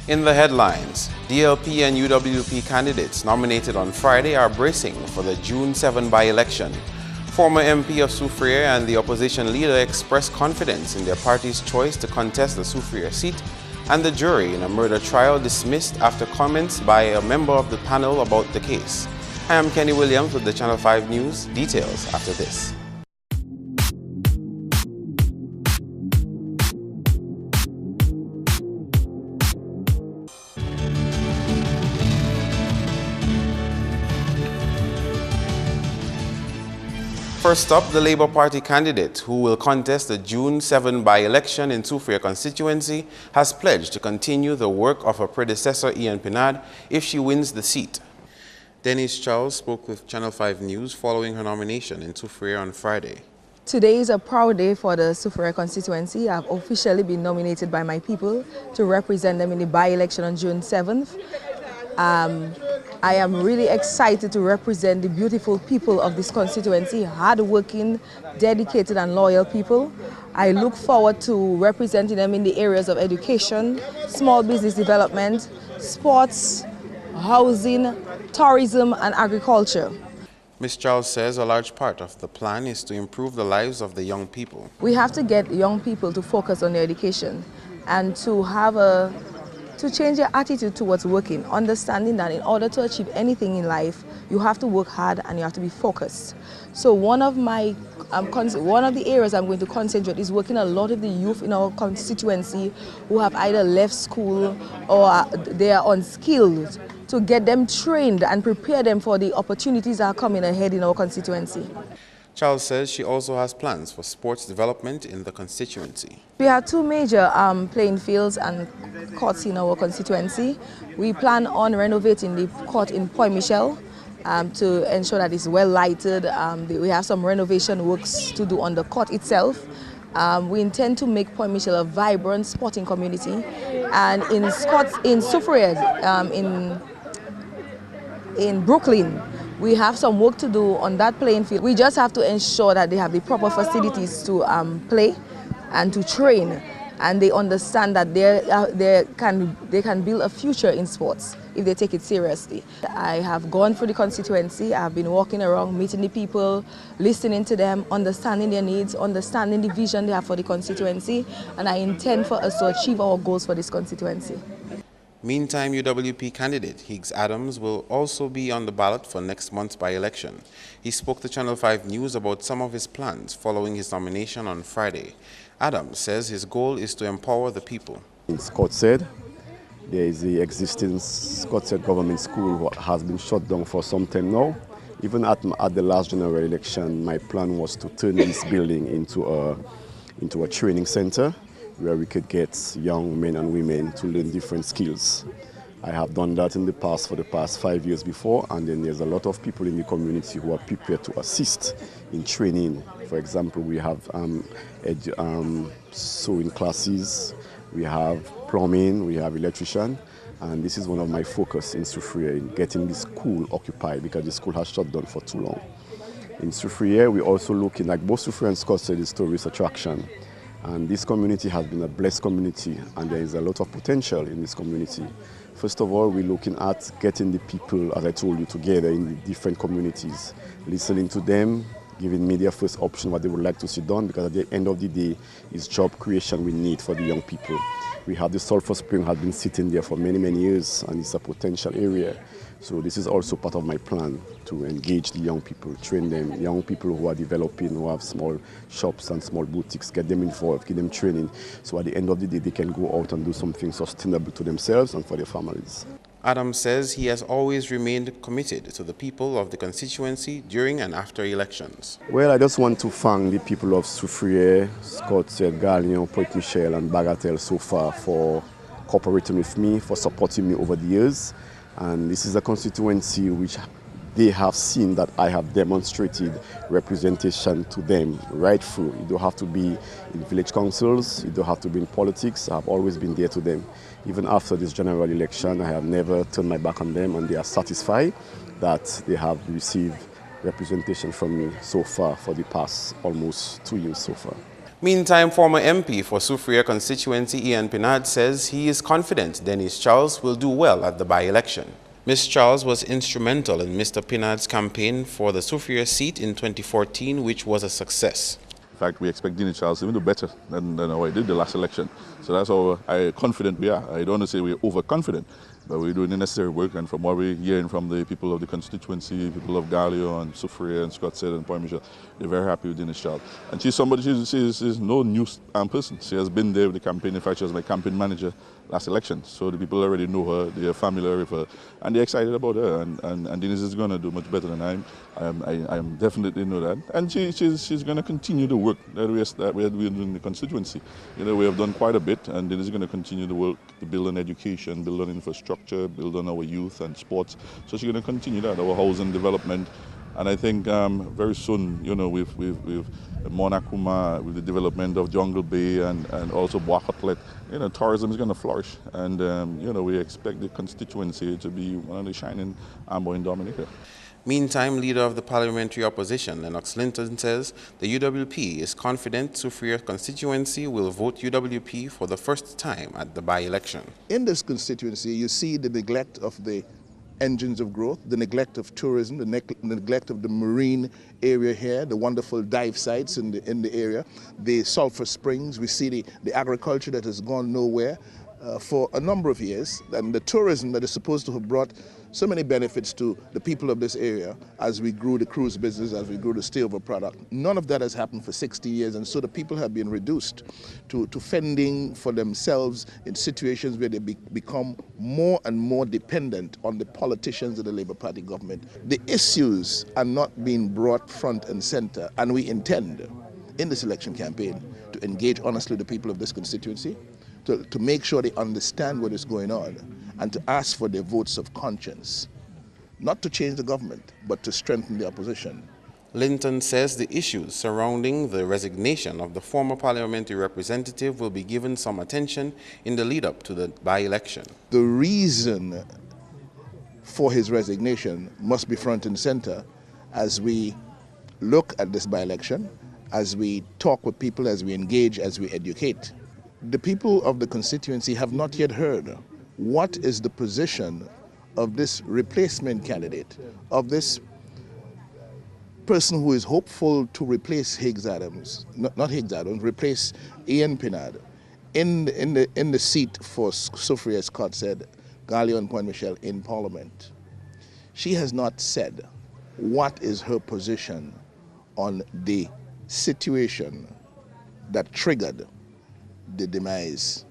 In the headlines, DLP and UWP candidates nominated on Friday are bracing for the June 7 by-election. Former MP of Soufriere and the opposition leader expressed confidence in their party's choice to contest the Soufriere seat, and the jury in a murder trial dismissed after comments by a member of the panel about the case. I am Kenny Williams with the Channel 5 News. Details after this. First up, the Labour Party candidate who will contest the June 7 by-election in Soufriere constituency has pledged to continue the work of her predecessor Ian Pinard if she wins the seat. Denise Charles spoke with Channel 5 News following her nomination in Soufriere on Friday. Today is a proud day for the Soufriere constituency. I've officially been nominated by my people to represent them in the by-election on June 7th. I am really excited to represent the beautiful people of this constituency, hard-working, dedicated and loyal people. I look forward to representing them in the areas of education, small business development, sports, housing, tourism and agriculture. Ms. Charles says a large part of the plan is to improve the lives of the young people. We have to get young people to focus on their education and to change their attitude towards working, understanding that in order to achieve anything in life, you have to work hard and you have to be focused. So one of the areas I'm going to concentrate is working a lot of the youth in our constituency who have either left school or they are unskilled, to get them trained and prepare them for the opportunities that are coming ahead in our constituency. Charles says she also has plans for sports development in the constituency. We have two major playing fields and courts in our constituency. We plan on renovating the court in Point Michel to ensure that it's well lighted. We have some renovation works to do on the court itself. We intend to make Point Michel a vibrant sporting community. And in Soufriere, in Brooklyn, we have some work to do on that playing field. We just have to ensure that they have the proper facilities to play and to train, and they understand that they can build a future in sports if they take it seriously. I have gone through the constituency. I have been walking around, meeting the people, listening to them, understanding their needs, understanding the vision they have for the constituency, and I intend for us to achieve our goals for this constituency. Meantime, UWP candidate Higgs Adams will also be on the ballot for next month's by-election. He spoke to Channel 5 News about some of his plans following his nomination on Friday. Adams says his goal is to empower the people. In Scott said, there is the existing Scott said government school has been shut down for some time now. Even at the last general election, my plan was to turn this building into a training center where we could get young men and women to learn different skills. I have done that in the past for the past 5 years before, and then there's a lot of people in the community who are prepared to assist in training. For example, we have sewing classes, we have plumbing, we have electrician, and this is one of my focus in Soufriere, in getting the school occupied because the school has shut down for too long. In Soufriere, we're also looking, like both Soufriere and Scott said, is tourist attraction. And this community has been a blessed community, and there is a lot of potential in this community. First of all, we're looking at getting the people, as I told you, together in the different communities, listening to them, giving me their first option, what they would like to see done, because at the end of the day, it's job creation we need for the young people. We have the sulfur spring has been sitting there for many, many years, and it's a potential area. So this is also part of my plan, to engage the young people, train them, young people who are developing, who have small shops and small boutiques, get them involved, give them training, so at the end of the day they can go out and do something sustainable to themselves and for their families. Adams says he has always remained committed to the people of the constituency during and after elections. Well, I just want to thank the people of Soufriere, Scott said, Galion, Point Michel and Bagatelle so far for cooperating with me, for supporting me over the years. And this is a constituency which they have seen that I have demonstrated representation to them right through. You don't have to be in village councils, you don't have to be in politics. I've always been there to them. Even after this general election, I have never turned my back on them, and they are satisfied that they have received representation from me so far for the past almost 2 years so far. Meantime, former MP for Soufriere constituency Ian Pinard says he is confident Dennis Charles will do well at the by-election. Ms. Charles was instrumental in Mr. Pinard's campaign for the Soufriere seat in 2014, which was a success. In fact, we expect Dennis Charles to even do better than how I did the last election. So that's how confident we are. I don't want to say we're overconfident, but we're doing the necessary work. And from what we're hearing from the people of the constituency, people of Galio and Soufriere and Scott said and Point Michel, they're very happy with Dennis Charles. And she's somebody, she's no new person. She has been there with the campaign. In fact, she was my campaign manager last election. So the people already know her, they are familiar with her, and they're excited about her. And Dennis is going to do much better than I definitely know that. And she's going to continue the work that we're doing in the constituency. You know, we have done quite a bit, and Dennis is going to continue the work to build on education, build on infrastructure, build on our youth and sports. So she's going to continue that, our housing development. And I think very soon, you know, with Monakuma, with the development of Jungle Bay and also Bois Outlet, you know, tourism is going to flourish. And, you know, we expect the constituency to be one of the shining amber in Dominica. Meantime, leader of the parliamentary opposition, Lennox Linton, says the UWP is confident Soufriere constituency will vote UWP for the first time at the by-election. In this constituency, you see the neglect of the engines of growth, the neglect of tourism, the neglect of the marine area here, the wonderful dive sites in the area, the sulfur springs. We see the agriculture that has gone nowhere for a number of years, and the tourism that is supposed to have brought so many benefits to the people of this area as we grew the cruise business, as we grew the stay-over product. None of that has happened for 60 years, and so the people have been reduced to fending for themselves in situations where they become more and more dependent on the politicians of the Labour Party government. The issues are not being brought front and center, and we intend in this election campaign to engage honestly the people of this constituency, to make sure they understand what is going on, and to ask for their votes of conscience, not to change the government, but to strengthen the opposition. Linton says the issues surrounding the resignation of the former parliamentary representative will be given some attention in the lead-up to the by-election. The reason for his resignation must be front and center as we look at this by-election, as we talk with people, as we engage, as we educate. The people of the constituency have not yet heard what is the position of this replacement candidate, of this person who is hopeful to replace Higgs Adams, not Higgs Adams, replace Ian Pinard in the seat for Soufriere, Scott said, Galio and Point Michel in Parliament. She has not said what is her position on the situation that triggered the demise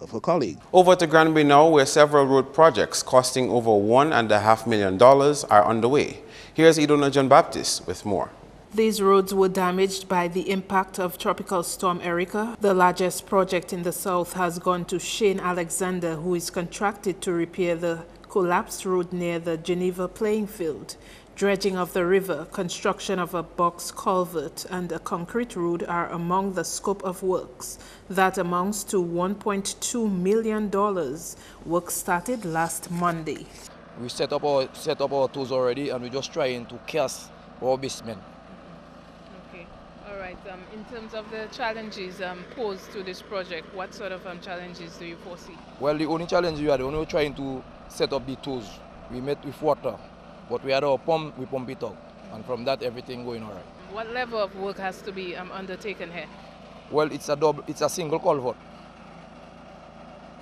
of her colleague. Over to Granby now, where several road projects costing over $1.5 million are underway. Here's Idona John Baptist with more. These roads were damaged by the impact of Tropical Storm Erica. The largest project in the south has gone to Shane Alexander, who is contracted to repair the collapsed road near the Geneva playing field. Dredging of the river, construction of a box culvert, and a concrete road are among the scope of works. That amounts to $1.2 million. Work started last Monday. We set up our tools already, and we're just trying to cast our basement. Okay, all right. In terms of the challenges posed to this project, what sort of challenges do you foresee? Well, the only challenge we are only trying to set up the tools. We met with water. But we had our pump, we pump it out, and from that everything going all right. What level of work has to be undertaken here? Well, it's a single culvert.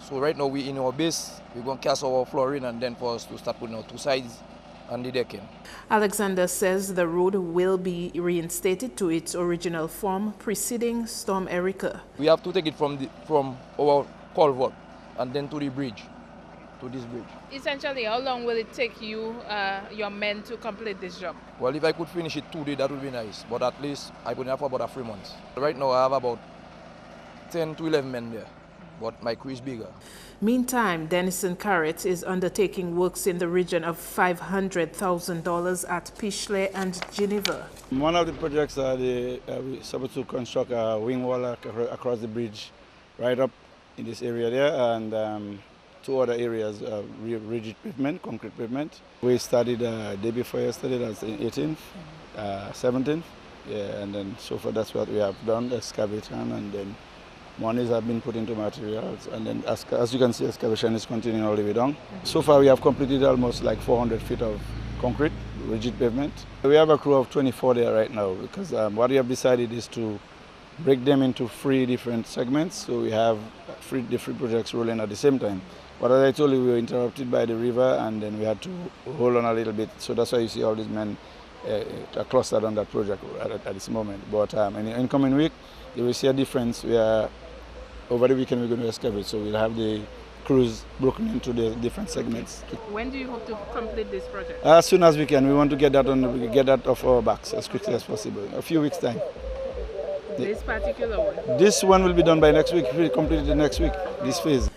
So right now we in our base, we're going to cast our flooring, and then for us to start putting our two sides and the decking. Alexander says the road will be reinstated to its original form preceding Storm Erica. We have to take it from our culvert and then to the bridge. To this bridge. Essentially, how long will it take you, your men, to complete this job? Well, if I could finish it today, that would be nice. But at least I could have about 3 months. Right now, I have about 10 to 11 men there, but my crew is bigger. Meantime, Denison Carrot is undertaking works in the region of $500,000 at Pishley and Geneva. One of the projects we're supposed to construct a wing wall across the bridge, right up in this area there, and 2 other areas, rigid pavement, concrete pavement. We started day before yesterday, that's the 18th, 17th, Yeah, and then so far that's what we have done, excavation, and then monies have been put into materials, and then as you can see, excavation is continuing all the way down. So far we have completed almost like 400 feet of concrete, rigid pavement. We have a crew of 24 there right now because what we have decided is to break them into 3 different segments, so we have 3 different projects rolling at the same time. But as I told you, we were interrupted by the river, and then we had to hold on a little bit, so that's why you see all these men are clustered on that project at this moment. But in the incoming week, you will see a difference where over the weekend we're going to excavate, so we'll have the crews broken into the different segments. When do you hope to complete this project? As soon as we can. We want to get that off our backs as quickly as possible. A few weeks' time. This particular one? This one will be done by next week. We'll complete it next week, this phase.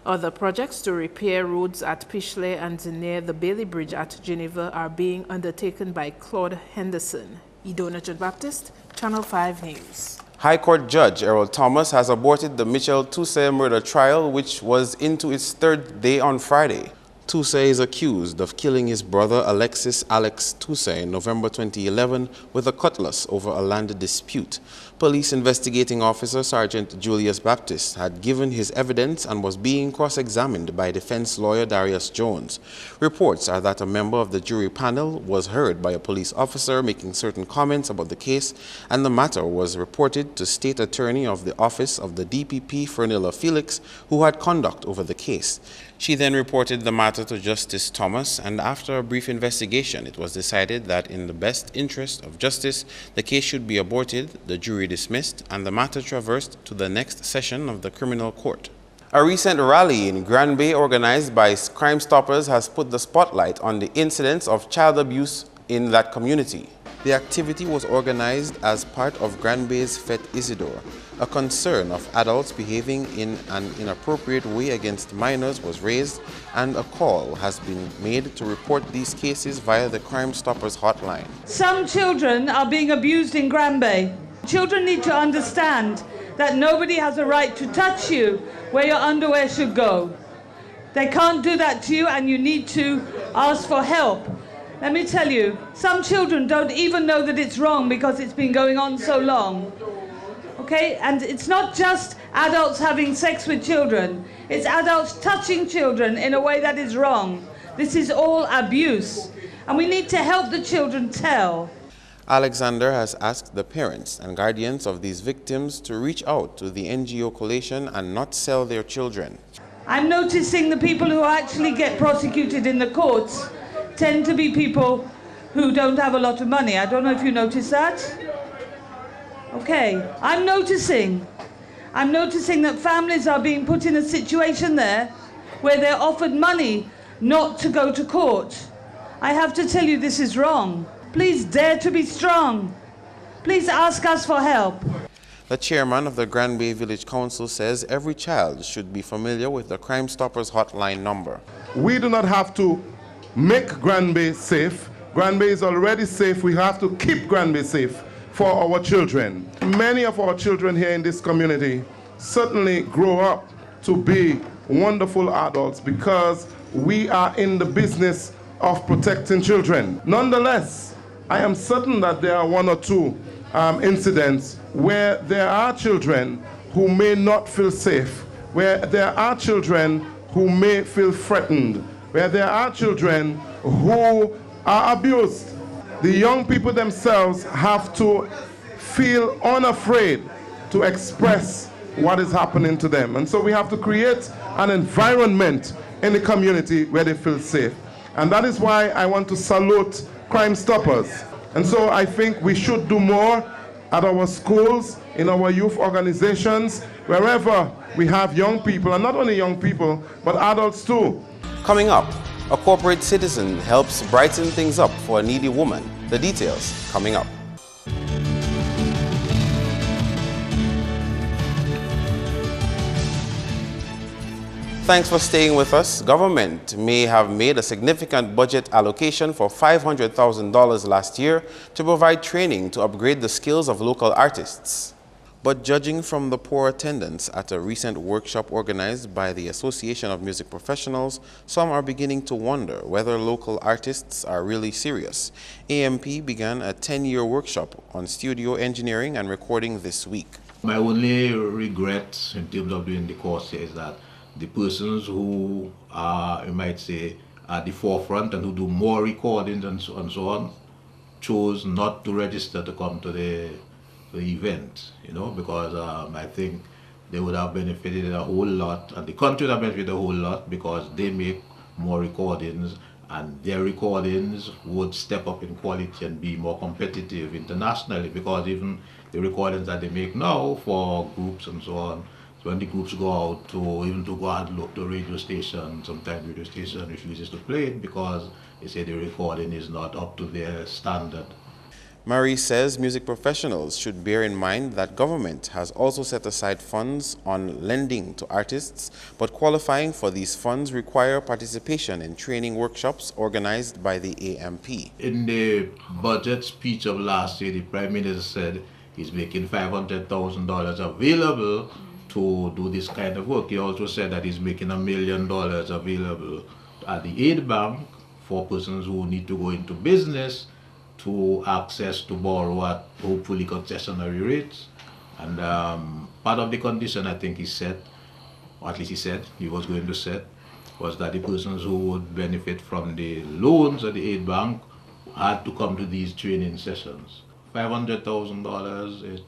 Other projects to repair roads at Pishley and near the Bailey Bridge at Geneva are being undertaken by Claude Henderson. Idona John Baptist, Channel 5 News. High Court Judge Errol Thomas has aborted the Mitchell Toussaint murder trial, which was into its 3rd day on Friday. Toussaint is accused of killing his brother Alexis Alex Toussaint in November 2011 with a cutlass over a land dispute. Police investigating officer Sergeant Julius Baptist had given his evidence and was being cross-examined by defense lawyer Darius Jones. Reports are that a member of the jury panel was heard by a police officer making certain comments about the case, and the matter was reported to State Attorney of the Office of the DPP Fernilla Felix, who had conduct over the case. She then reported the matter to Justice Thomas, and after a brief investigation, it was decided that in the best interest of justice, the case should be aborted, the jury dismissed, and the matter traversed to the next session of the criminal court. A recent rally in Grand Bay organized by Crime Stoppers has put the spotlight on the incidents of child abuse in that community. The activity was organized as part of Grand Bay's Fête Isidore. A concern of adults behaving in an inappropriate way against minors was raised, and a call has been made to report these cases via the Crime Stoppers hotline. Some children are being abused in Grand Bay. Children need to understand that nobody has a right to touch you where your underwear should go. They can't do that to you, and you need to ask for help. Let me tell you, some children don't even know that it's wrong because it's been going on so long. Okay? And it's not just adults having sex with children. It's adults touching children in a way that is wrong. This is all abuse. And we need to help the children tell. Alexander has asked the parents and guardians of these victims to reach out to the NGO coalition and not sell their children. I'm noticing the people who actually get prosecuted in the courts tend to be people who don't have a lot of money. I don't know if you notice that. Okay, I'm noticing that families are being put in a situation there where they're offered money not to go to court. I have to tell you, this is wrong. Please dare to be strong. Please ask us for help. The chairman of the Grand Bay Village Council says every child should be familiar with the Crime Stoppers hotline number. We do not have to make Grand Bay safe. Grand Bay is already safe. We have to keep Grand Bay safe for our children. Many of our children here in this community certainly grow up to be wonderful adults because we are in the business of protecting children. Nonetheless, I am certain that there are 1 or 2 incidents where there are children who may not feel safe, where there are children who may feel threatened, where there are children who are abused. The young people themselves have to feel unafraid to express what is happening to them. And so we have to create an environment in the community where they feel safe. And that is why I want to salute Crime Stoppers. And so I think we should do more at our schools, in our youth organizations, wherever we have young people, and not only young people, but adults too. Coming up, a corporate citizen helps brighten things up for a needy woman. The details coming up. Thanks for staying with us. Government may have made a significant budget allocation for $500,000 last year to provide training to upgrade the skills of local artists. But judging from the poor attendance at a recent workshop organized by the Association of Music Professionals, some are beginning to wonder whether local artists are really serious. AMP began a 10-year workshop on studio engineering and recording this week. My only regret in terms of doing the course is that the persons who are, you might say, at the forefront and who do more recordings and so on, chose not to register to come to the event, because I think they would have benefited a whole lot, and the country would have benefited a whole lot because they make more recordings, and their recordings would step up in quality and be more competitive internationally, because even the recordings that they make now for groups and so on, so when the groups go out to go and look to radio station, sometimes radio station refuses to play it because they say the recording is not up to their standard. Marie says music professionals should bear in mind that government has also set aside funds on lending to artists, but qualifying for these funds require participation in training workshops organized by the AMP. In the budget speech of last year, the Prime Minister said he's making $500,000 available to do this kind of work. He also said that he's making $1 million available at the aid bank for persons who need to go into business to access to borrow at hopefully concessionary rates. And part of the condition I think he said, or at least he said he was going to set, was that the persons who would benefit from the loans at the aid bank had to come to these training sessions. $500,000, it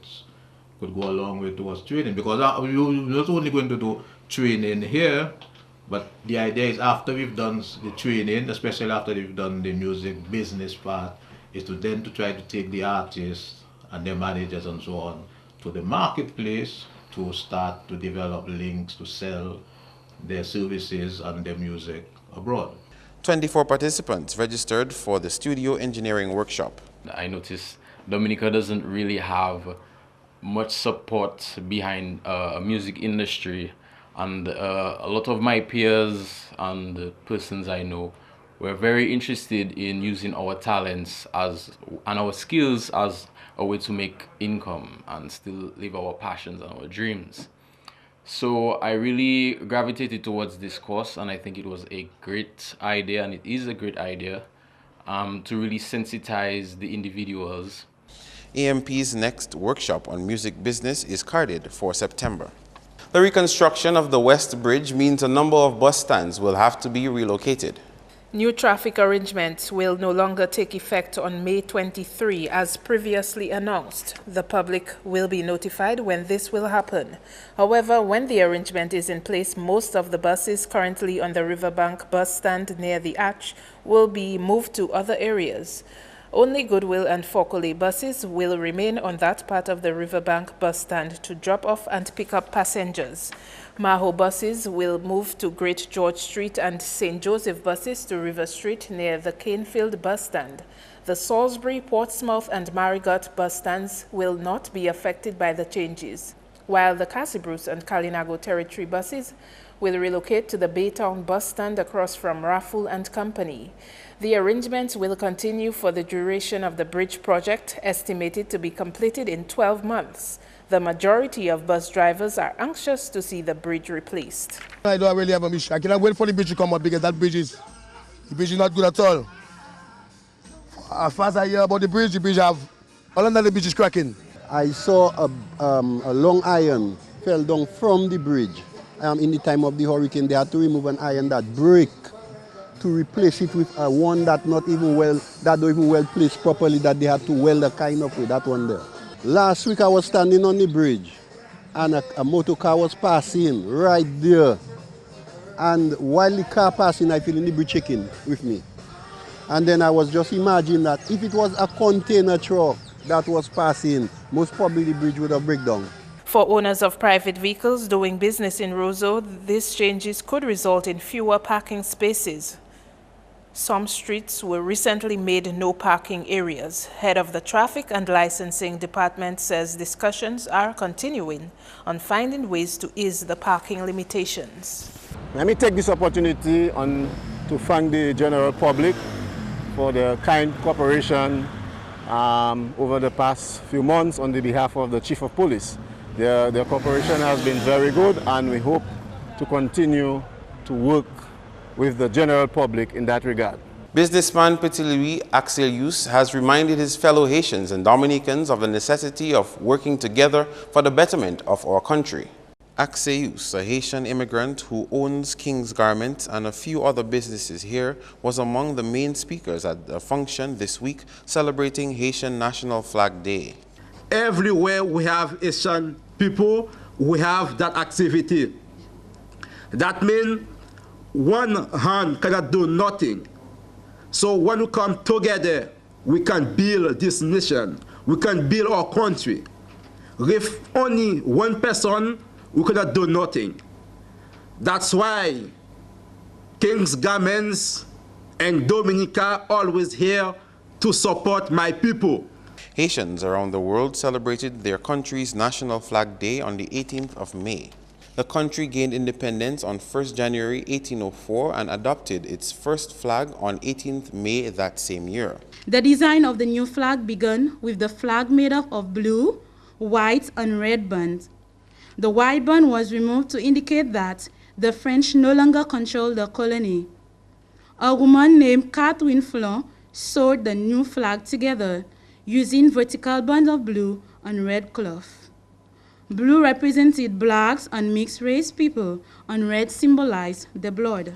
could go a long way towards training, because we're not only going to do training here, but the idea is after we've done the training, especially after we've done the music business part, is to then to try to take the artists and their managers and so on to the marketplace to start to develop links to sell their services and their music abroad. 24 participants registered for the studio engineering workshop. I noticed Dominica doesn't really have much support behind a music industry, and a lot of my peers and the persons I know were very interested in using our talents and our skills as a way to make income and still live our passions and our dreams. So I really gravitated towards this course, and I think it was a great idea, and it is a great idea to really sensitize the individuals. AMP's next workshop on music business is carded for September. The reconstruction of the West Bridge means a number of bus stands will have to be relocated. New traffic arrangements will no longer take effect on May 23 as previously announced. The public will be notified when this will happen. However, when the arrangement is in place, most of the buses currently on the Riverbank bus stand near the arch will be moved to other areas. Only Goodwill and Fokole buses will remain on that part of the Riverbank bus stand to drop off and pick up passengers. Maho buses will move to Great George Street and St. Joseph buses to River Street near the Canefield bus stand. The Salisbury, Portsmouth and Marigot bus stands will not be affected by the changes, while the Cassibruce and Kalinago Territory buses will relocate to the Baytown bus stand across from Raffle and Company. The arrangements will continue for the duration of the bridge project, estimated to be completed in 12 months. The majority of bus drivers are anxious to see the bridge replaced. I don't really have a mission. I cannot wait for the bridge to come up because the bridge is not good at all. As far as I hear about the bridge have, all under the bridge is cracking. I saw a long iron fell down from the bridge. In the time of the hurricane, they had to remove an iron that break to replace it with one that don't even well placed properly, that they had to weld a kind of with that one there. Last week I was standing on the bridge and a motor car was passing right there. And while the car passing, I feel the bridge shaking with me. And then I was just imagining that if it was a container truck that was passing, most probably the bridge would have break down. For owners of private vehicles doing business in Roseau, these changes could result in fewer parking spaces. Some streets were recently made no parking areas. Head of the Traffic and Licensing Department says discussions are continuing on finding ways to ease the parking limitations. Let me take this opportunity to thank the general public for their kind cooperation over the past few months on the behalf of the Chief of Police. Their cooperation has been very good, and we hope to continue to work with the general public in that regard. Businessman Petit Louis Axelius has reminded his fellow Haitians and Dominicans of the necessity of working together for the betterment of our country. Axelius, a Haitian immigrant who owns King's Garments and a few other businesses here, was among the main speakers at a function this week celebrating Haitian National Flag Day. Everywhere we have Haitian people, we have that activity. That means one hand cannot do nothing. So when we come together, we can build this nation. We can build our country. With only one person, we cannot do nothing. That's why King's Garments and Dominica always here to support my people. Haitians around the world celebrated their country's National Flag Day on the 18th of May. The country gained independence on 1st January 1804 and adopted its first flag on 18th May that same year. The design of the new flag began with the flag made up of blue, white, and red bands. The white band was removed to indicate that the French no longer controlled the colony. A woman named Catherine Flon sewed the new flag together using vertical bands of blue and red cloth. Blue represented blacks and mixed-race people, and red symbolized the blood.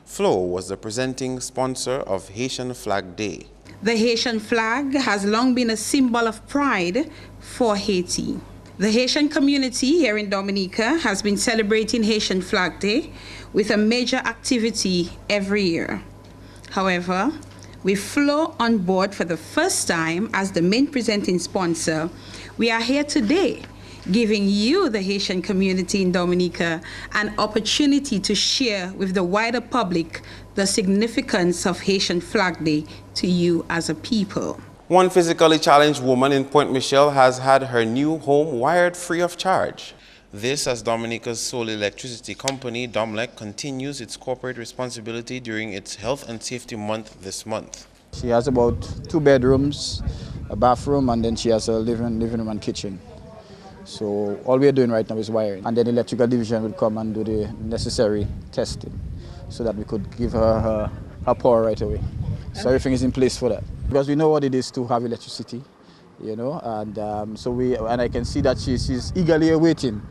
Flo was the presenting sponsor of Haitian Flag Day. The Haitian flag has long been a symbol of pride for Haiti. The Haitian community here in Dominica has been celebrating Haitian Flag Day with a major activity every year. However, with Flo on board for the first time as the main presenting sponsor, we are here today giving you, the Haitian community in Dominica, an opportunity to share with the wider public the significance of Haitian Flag Day to you as a people. One physically challenged woman in Point Michelle has had her new home wired free of charge. This as Dominica's sole electricity company, Domlec, continues its corporate responsibility during its Health and Safety Month this month. She has about 2 bedrooms, a bathroom, and then she has a living room and kitchen. So all we're doing right now is wiring, and then the electrical division will come and do the necessary testing so that we could give her her power right away. So everything is in place for that. Because we know what it is to have electricity, you know, and I can see that she's eagerly awaiting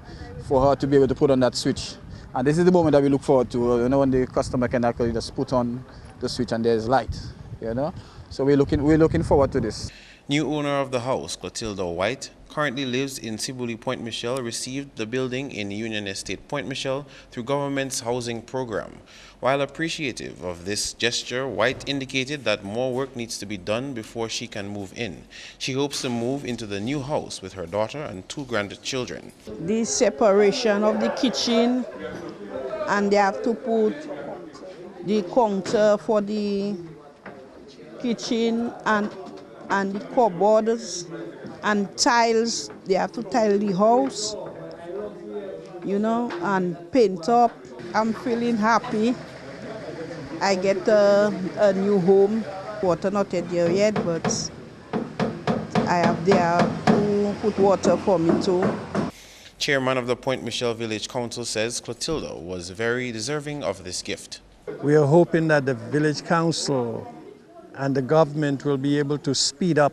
for her to be able to put on that switch. And this is the moment that we look forward to, you know, when the customer can actually just put on the switch and there's light, you know. So we're looking forward to this. New owner of the house, Clotilda White, currently lives in Sibuli Point Michelle, received the building in Union Estate Point Michelle through government's housing program. While appreciative of this gesture, White indicated that more work needs to be done before she can move in. She hopes to move into the new house with her daughter and 2 grandchildren. The separation of the kitchen, and they have to put the counter for the kitchen and the cupboards and tiles. They have to tile the house, you know, and paint up. I'm feeling happy. I get a new home. Water not there yet, but I have there to put water for me too. Chairman of the Point Michelle Village Council says Clotilda was very deserving of this gift. We are hoping that the Village Council and the government will be able to speed up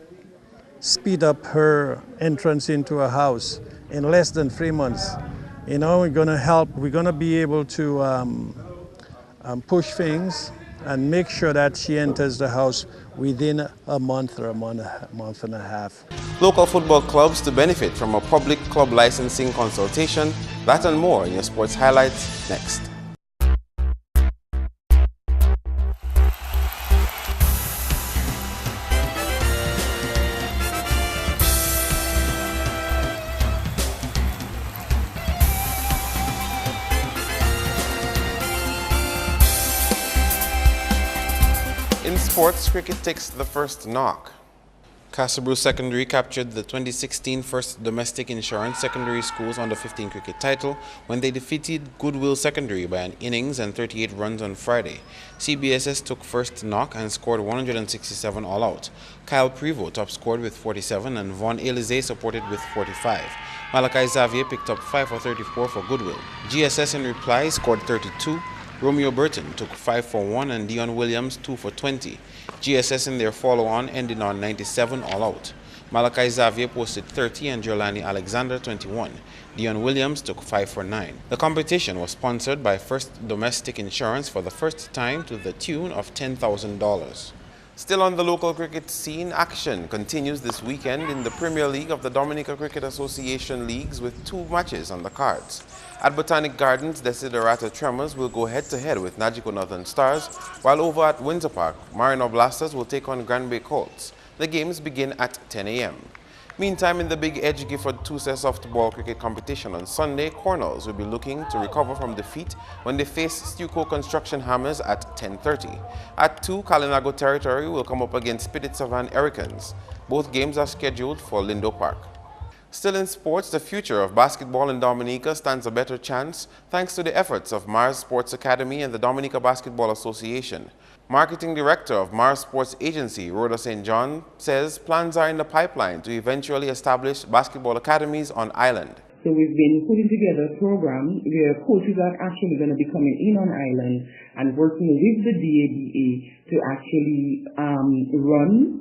her entrance into a house in less than 3 months. You know, we're going to help. We're going to be able to push things and make sure that she enters the house within a month or a month and a half. Local football clubs to benefit from a public club licensing consultation. That and more in your sports highlights next. In sports, cricket takes the first knock. Castlebrew Secondary captured the 2016 First Domestic Insurance Secondary Schools Under-15 cricket title when they defeated Goodwill Secondary by an innings and 38 runs on Friday. CBSS took first knock and scored 167 all out. Kyle Prevost top scored with 47 and Von Elize supported with 45. Malachi Xavier picked up 5 for 34 for Goodwill. GSS in reply scored 32. Romeo Burton took 5 for 1 and Dion Williams 2 for 20. GSS in their follow-on ended on 97 all out. Malachi Xavier posted 30 and Jelani Alexander 21. Dion Williams took 5 for 9. The competition was sponsored by First Domestic Insurance for the first time to the tune of $10,000. Still on the local cricket scene, action continues this weekend in the Premier League of the Dominica Cricket Association leagues with 2 matches on the cards. At Botanic Gardens, Desiderata Tremors will go head-to-head with Najiko Northern Stars, while over at Windsor Park, Marino Blasters will take on Grand Bay Colts. The games begin at 10 a.m. Meantime, in the Big Edge Gifford 2-set softball cricket competition on Sunday, Cornells will be looking to recover from defeat when they face Stuco Construction Hammers at 10:30. At 2, Kalinago Territory will come up against Spirit Savan Ericans. Both games are scheduled for Lindo Park. Still in sports, the future of basketball in Dominica stands a better chance thanks to the efforts of Mars Sports Academy and the Dominica Basketball Association. Marketing Director of Mars Sports Agency, Rhoda St. John, says plans are in the pipeline to eventually establish basketball academies on island. So we've been putting together a program where coaches are actually going to be coming in on island and working with the DABA to actually run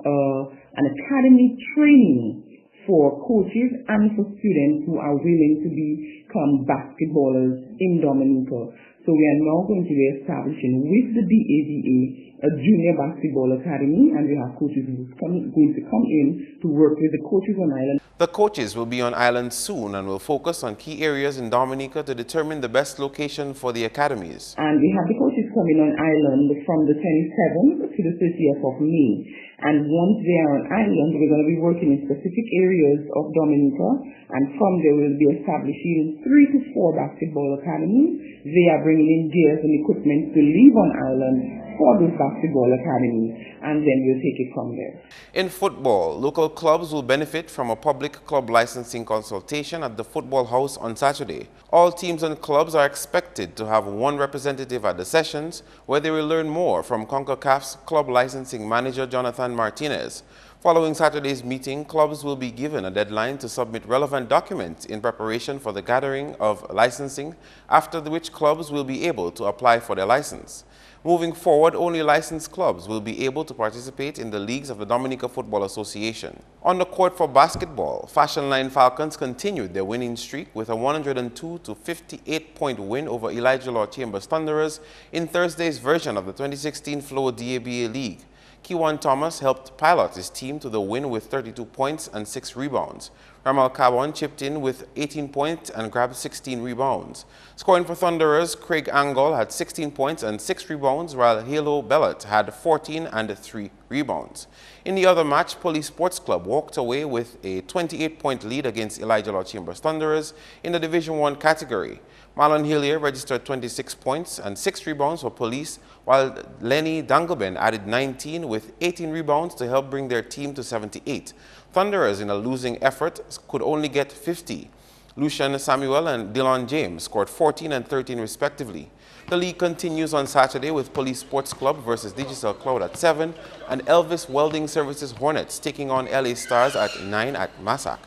an academy training for coaches and for students who are willing to become basketballers in Dominica. So we are now going to be establishing with the DABA a junior basketball academy, and we have coaches who are going to come in to work with the coaches on island. The coaches will be on island soon and will focus on key areas in Dominica to determine the best location for the academies. And we have the coaches coming on island from the 27th to the 30th of May. And once they are on island, we're going to be working in specific areas of Dominica, and from there we'll be establishing 3 to 4 basketball academies. They are bringing in gears and equipment to leave on island for those basketball academies, and then we'll take it from there. In football, local clubs will benefit from a public club licensing consultation at the Football House on Saturday. All teams and clubs are expected to have 1 representative at the sessions, where they will learn more from CONCACAF's club licensing manager Jonathan Martinez. Following Saturday's meeting, clubs will be given a deadline to submit relevant documents in preparation for the gathering of licensing, after which clubs will be able to apply for their license. Moving forward, only licensed clubs will be able to participate in the leagues of the Dominica Football Association. On the court for basketball, Fashion Line Falcons continued their winning streak with a 102 to 58-point win over Elijah Lord Chambers Thunderers in Thursday's version of the 2016 Flow DABA League. Kewan Thomas helped pilot his team to the win with 32 points and 6 rebounds. Ramal Kabon chipped in with 18 points and grabbed 16 rebounds. Scoring for Thunderers, Craig Angol had 16 points and 6 rebounds, while Halo Bellet had 14 and 3 rebounds. In the other match, Police Sports Club walked away with a 28-point lead against Elijah Lord Chambers Thunderers in the Division 1 category. Marlon Hillier registered 26 points and 6 rebounds for Police, while Lenny Dangleben added 19 with 18 rebounds to help bring their team to 78. Thunderers, in a losing effort, could only get 50. Lucian Samuel and Dylan James scored 14 and 13 respectively. The league continues on Saturday with Police Sports Club versus Digital Cloud at 7 and Elvis Welding Services Hornets taking on LA Stars at 9 at Massac.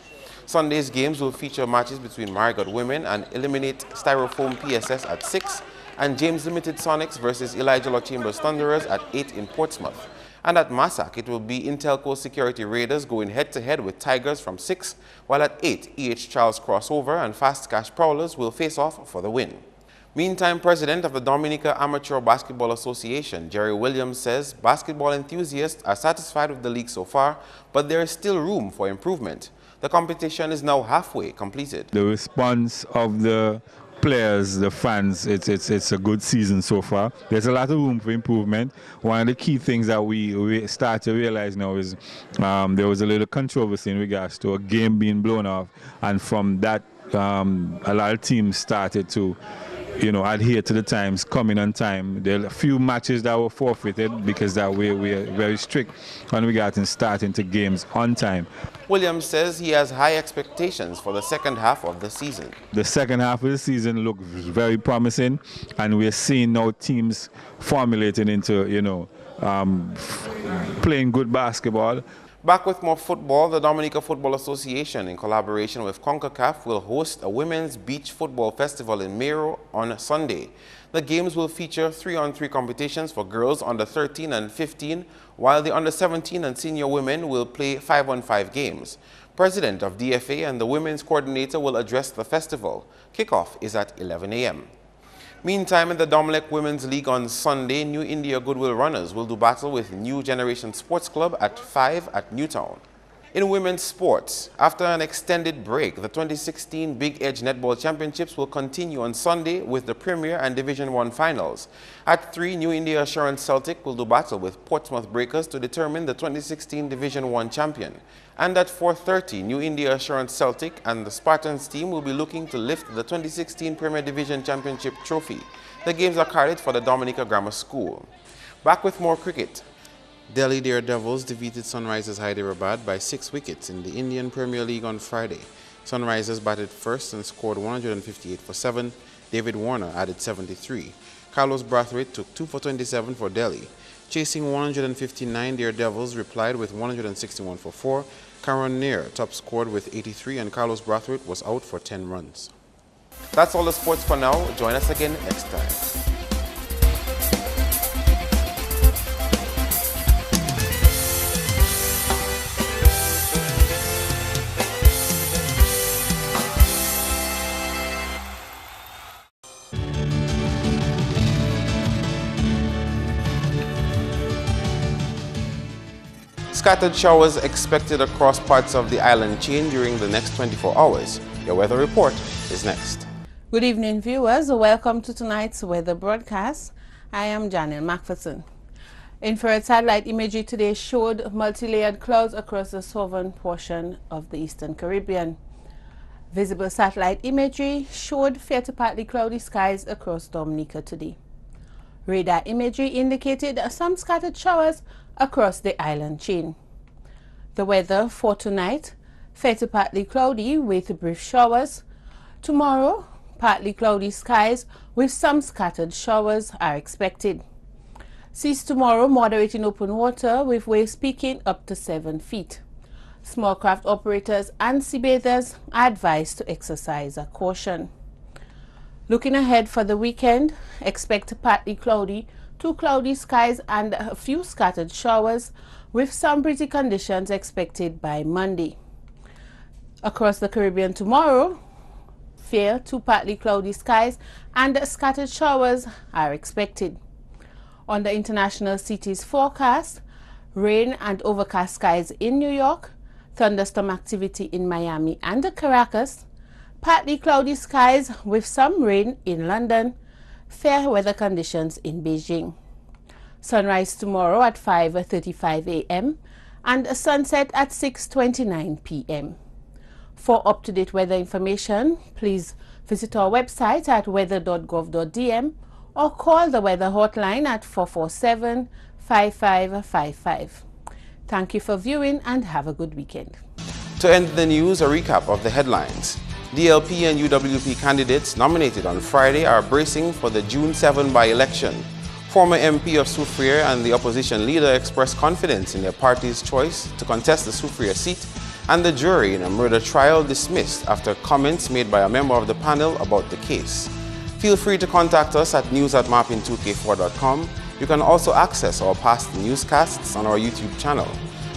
Sunday's games will feature matches between Marigot Women and Eliminate Styrofoam PSS at 6 and James Limited Sonics versus Elijah Lord Chambers Thunderers at 8 in Portsmouth. And at Massac, it will be Intelco Security Raiders going head-to-head with Tigers from 6, while at 8, E.H. Charles Crossover and Fast Cash Prowlers will face off for the win. Meantime, President of the Dominica Amateur Basketball Association, Jerry Williams, says basketball enthusiasts are satisfied with the league so far, but there is still room for improvement. The competition is now halfway completed. The response of the players, the fans, it's a good season so far. There's a lot of room for improvement. One of the key things that we start to realize now is there was a little controversy in regards to a game being blown off, and from that a lot of teams started to adhere to the times, coming on time. There are a few matches that were forfeited because that we're very strict when we got in starting to games on time. Williams says he has high expectations for the second half of the season. The second half of the season looks very promising, and we're seeing now teams formulating into, playing good basketball. Back with more football, the Dominica Football Association, in collaboration with CONCACAF, will host a women's beach football festival in Mero on Sunday. The games will feature 3-on-3 competitions for girls under 13 and 15, while the under 17 and senior women will play 5-on-5 games. President of DFA and the women's coordinator will address the festival. Kickoff is at 11 a.m. Meantime, in the Domlec Women's League on Sunday, New India Goodwill Runners will do battle with New Generation Sports Club at 5 at Newtown. In women's sports, after an extended break, the 2016 Big Edge Netball Championships will continue on Sunday with the Premier and Division 1 finals. At 3, New India Assurance Celtic will do battle with Portsmouth Breakers to determine the 2016 Division 1 champion. And at 4:30, New India Assurance Celtic and the Spartans team will be looking to lift the 2016 Premier Division Championship trophy. The games are carded for the Dominica Grammar School. Back with more cricket. Delhi Daredevils defeated Sunrisers Hyderabad by 6 wickets in the Indian Premier League on Friday. Sunrisers batted first and scored 158 for 7. David Warner added 73. Carlos Brathwaite took 2 for 27 for Delhi. Chasing 159, Daredevils replied with 161 for 4. Karan Nair top scored with 83 and Carlos Brathwaite was out for 10 runs. That's all the sports for now. Join us again next time. Scattered showers expected across parts of the island chain during the next 24 hours. Your weather report is next. Good evening, viewers. Welcome to tonight's weather broadcast. I am Janelle Macpherson. Infrared satellite imagery today showed multi-layered clouds across the southern portion of the Eastern Caribbean. Visible satellite imagery showed fair to partly cloudy skies across Dominica today. Radar imagery indicated some scattered showers across the island chain. The weather for tonight, fair to partly cloudy with brief showers. Tomorrow, partly cloudy skies with some scattered showers are expected. Seas tomorrow moderate in open water with waves peaking up to 7 feet. Small craft operators and sea bathers are advised to exercise caution. Looking ahead for the weekend, expect partly cloudy to cloudy skies and a few scattered showers with some breezy conditions expected by Monday. Across the Caribbean tomorrow, fair to partly cloudy skies and scattered showers are expected. On the international cities forecast, rain and overcast skies in New York, thunderstorm activity in Miami and Caracas, partly cloudy skies with some rain in London, fair weather conditions in Beijing. Sunrise tomorrow at 5:35 a.m. and a sunset at 6:29 p.m. For up-to-date weather information, please visit our website at weather.gov.dm or call the weather hotline at 447-5555. Thank you for viewing and have a good weekend. To end the news, a recap of the headlines. DLP and UWP candidates nominated on Friday are bracing for the June 7 by-election. Former MP of Soufriere and the opposition leader expressed confidence in their party's choice to contest the Soufriere seat, and the jury in a murder trial dismissed after comments made by a member of the panel about the case. Feel free to contact us at news@mapin2k4.com. You can also access our past newscasts on our YouTube channel.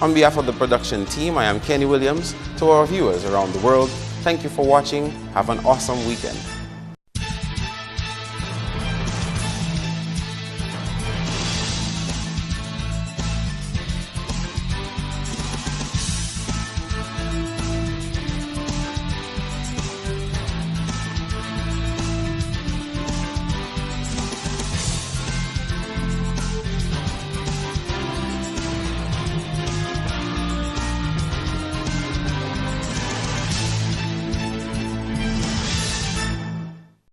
On behalf of the production team, I am Kenny Williams. To our viewers around the world, thank you for watching. Have an awesome weekend.